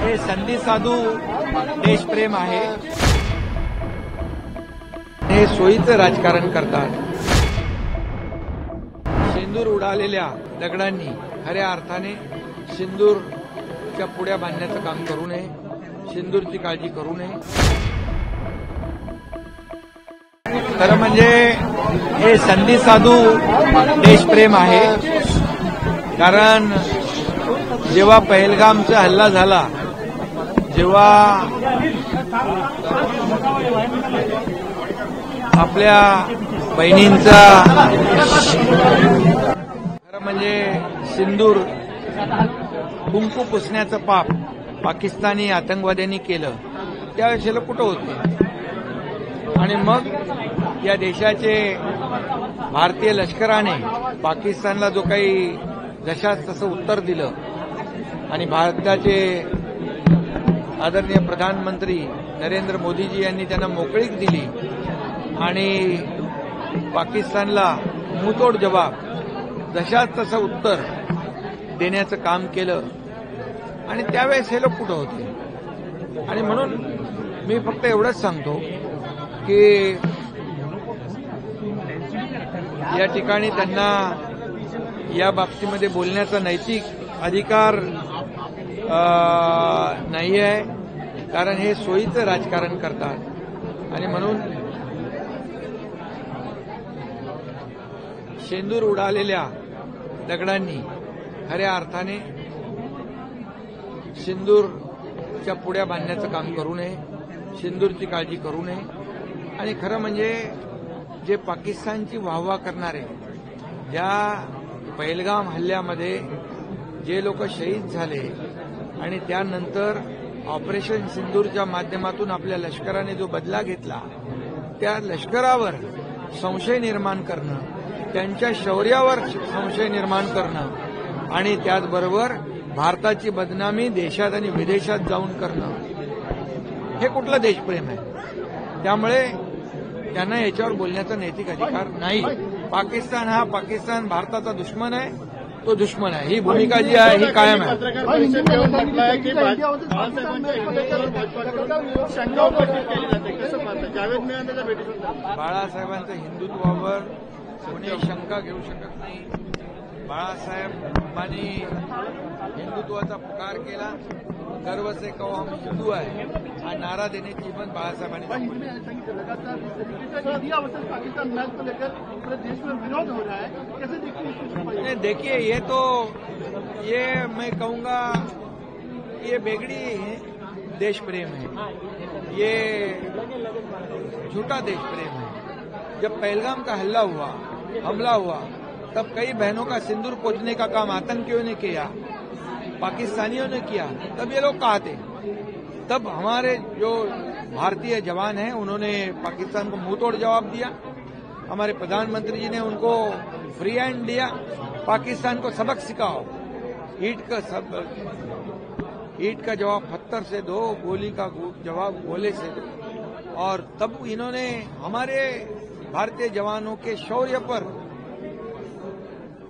हे संधी साधू देशप्रेम आहे. हे सोयीचं राजकारण करतात. सिंदूर उडालेल्या दगडांनी खऱ्या अर्थाने सिंदूरच्या पुड्या बांधण्याचं काम करू नये. सिंदूरची काळजी करू नये. खरं म्हणजे हे संधी साधू देशप्रेम आहे. कारण जेव्हा पहलगामचा हल्ला झाला, जेव्हा आपल्या बहिणींचा खरं म्हणजे सिंदूर कुंकू पुसण्याचं पाप पाकिस्तानी आतंकवाद्यांनी केलं, त्यावेळेस हे लोक कुठं होते. आणि मग या देशाचे भारतीय लष्कराने पाकिस्तानला जो काही जशाच तसं उत्तर दिलं आणि भारताचे आदरणीय प्रधानमंत्री नरेंद्र मोदीजी यांनी त्यांना मोकळीक दिली आणि पाकिस्तानला मुंहतोड जवाब जशाच तसं उत्तर देण्याचं काम केलं. आणि त्यावेळेस हे लोक कुठं होते. आणि म्हणून मी फक्त एवढंच सांगतो की या ठिकाणी त्यांना या बाबतीमध्ये बोलण्याचा नैतिक अधिकार नाही आहे. कारण हे सोयीचं राजकारण करतात. आणि म्हणून सिंदूर उडालेल्या दगडांनी खऱ्या अर्थाने सिंदूरच्या पुड्या बांधण्याचं काम करू नये. सिंदूरची काळजी करू नये. आणि खरं म्हणजे जे पाकिस्तानची वाहवा करणारे, ज्या पहलगाम हल्ल्यामध्ये जे लोक शहीद झाले आणि त्यानंतर ऑपरेशन सिंदूरच्या माध्यमातून आपल्या लष्कराने जो बदला घेतला, त्या लष्करावर संशय निर्माण करणं, त्यांच्या शौर्यावर संशय निर्माण करणं आणि त्याचबरोबर भारताची बदनामी देशात आणि विदेशात जाऊन करणं, हे कुठलं देशप्रेम आहे. त्यामुळे त्यांना याच्यावर बोलण्याचा नैतिक अधिकार नाही. पाकिस्तान भारताचा दुश्मन आहे, तो दुश्मन आहे. ही भूमिका जी आहे ही कायम आहे. बाळासाहेबांच्या हिंदुत्वावर कोणी शंका घेऊ शकत नाही. बाळासाहेबांनी हिंदुत्वाचा पुकार केला. गर्व से कहो हम हिंदू आहे हा नारा देण्याची पण बाळासाहेबांनी देखिए ये मैं कहूंगा ये बेगड़ी देश प्रेम है. ये झूठा देश प्रेम है. जब पहलगाम का हमला हुआ तब कई बहनों का सिंदूर पोंछने का काम आतंकियों ने किया, पाकिस्तानियों ने किया. तब ये लोग कहाँ थे? तब हमारे जो भारतीय जवान हैं उन्होंने पाकिस्तान को मुंहतोड़ जवाब दिया. हमारे प्रधानमंत्री जी ने उनको फ्री हैंड दिया. पाकिस्तान को सबक सिखाओ. ईंट का जवाब पत्थर से दो, गोली का जवाब गोले से दो. और तब इन्होंने हमारे भारतीय जवानों के शौर्य पर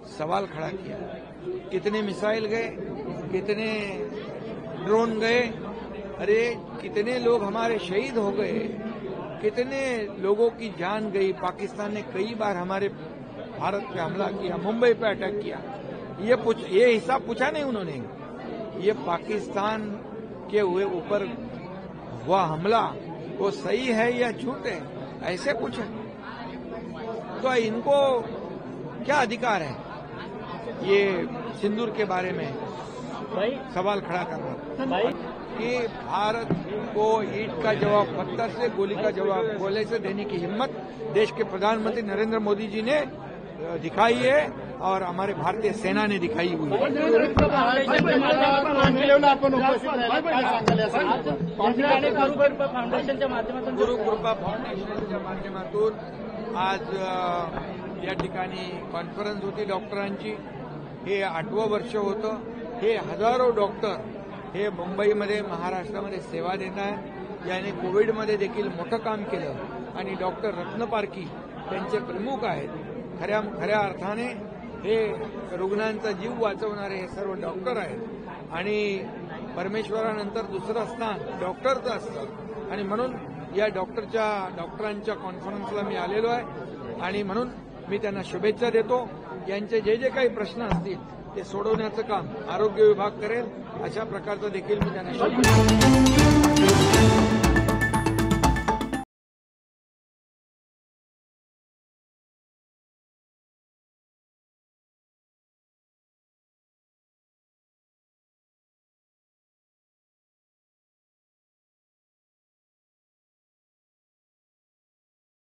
सवाल खड़ा किया. कितने मिसाइल गए, कितने ड्रोन गए, अरे कितने लोग हमारे शहीद हो गए, कितने लोगों की जान गई. पाकिस्तान ने कई बार हमारे भारत पे हमला किया, मुंबई पे अटैक किया. ये हिसाब पूछा नहीं उन्होंने. ये पाकिस्तान के ऊपर हुआ हमला वो सही है या झूठ है, ऐसे पूछे तो इनको क्या अधिकार है ये सिंदूर के बारे में सवाल खड़ा करना कि भारत को ईंट का जवाब पत्थर से, गोली का जवाब गोले से देने की हिम्मत देश के प्रधानमंत्री नरेंद्र मोदी जी ने दिखाई है और हमारे भारतीय सेना ने दिखाई हुई है. गुरु कृपा फाउंडेशनच्या माध्यमातून आज या ठिकाणी कॉन्फरन्स होती डॉक्टरांची. हे 8वं वर्ष होतं. हे हजारो डॉक्टर हे मुंबईमध्ये महाराष्ट्रामध्ये सेवा देत आहेत. याने कोविडमध्ये देखील मोठं काम केलं आणि डॉक्टर रत्नपारखी त्यांचे प्रमुख आहेत. खऱ्या अर्थाने हे रुग्णांचा जीव वाचवणारे हे सर्व डॉक्टर आहेत. आणि परमेश्वरानंतर दुसरं स्थान डॉक्टरचं असतं आणि म्हणून या डॉक्टरांच्या कॉन्फरन्सला मी आलेलो आहे आणि म्हणून मी त्यांना शुभेच्छा देतो. यांचे जे जे काही प्रश्न असतील ते सोडवण्याचं काम आरोग्य विभाग करेल अशा प्रकारचं देखील मी त्यांना शुभेच्छा देतो.